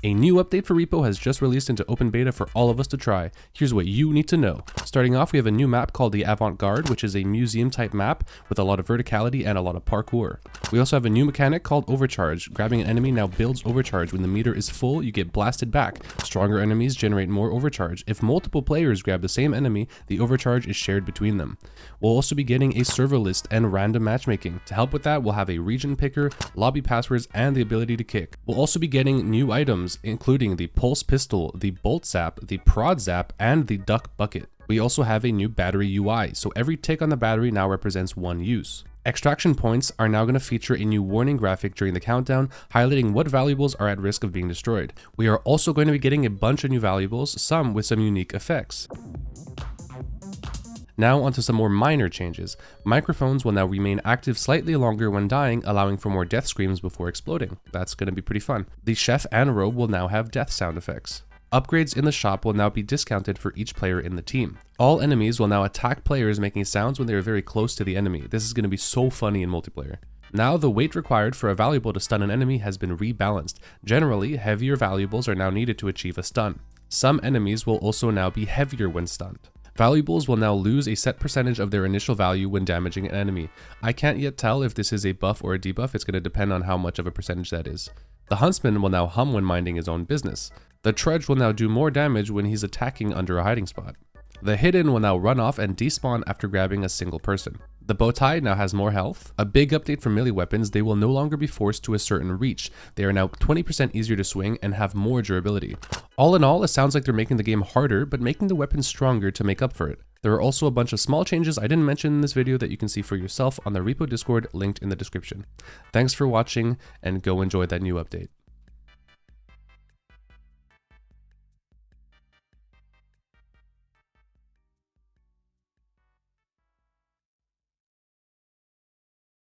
A new update for R.E.P.O has just released into open beta for all of us to try. Here's what you need to know. Starting off, we have a new map called the Avant-Garde, which is a museum type map with a lot of verticality and a lot of parkour. We also have a new mechanic called Overcharge. Grabbing an enemy now builds overcharge. When the meter is full, you get blasted back. Stronger enemies generate more overcharge. If multiple players grab the same enemy, the overcharge is shared between them. We'll also be getting a server list and random matchmaking. To help with that, we'll have a region picker, lobby passwords, and the ability to kick. We'll also be getting new items, including the pulse pistol, the bolt zap, the prod zap, and the duck bucket. We also have a new battery UI, so every tick on the battery now represents one use. Extraction points are now going to feature a new warning graphic during the countdown, highlighting what valuables are at risk of being destroyed. We are also going to be getting a bunch of new valuables, some with some unique effects. Now onto some more minor changes. Microphones will now remain active slightly longer when dying, allowing for more death screams before exploding. That's going to be pretty fun. The chef and robe will now have death sound effects. Upgrades in the shop will now be discounted for each player in the team. All enemies will now attack players making sounds when they are very close to the enemy. This is going to be so funny in multiplayer. Now the weight required for a valuable to stun an enemy has been rebalanced. Generally, heavier valuables are now needed to achieve a stun. Some enemies will also now be heavier when stunned. Valuables will now lose a set percentage of their initial value when damaging an enemy. I can't yet tell if this is a buff or a debuff. It's going to depend on how much of a percentage that is. The huntsman will now hum when minding his own business. The trudge will now do more damage when he's attacking under a hiding spot. The hidden will now run off and despawn after grabbing a single person. The bow tie now has more health. A big update for melee weapons, they will no longer be forced to a certain reach. They are now 20% easier to swing and have more durability. All in all, it sounds like they're making the game harder, but making the weapons stronger to make up for it. There are also a bunch of small changes I didn't mention in this video that you can see for yourself on the R.E.P.O Discord linked in the description. Thanks for watching and go enjoy that new update.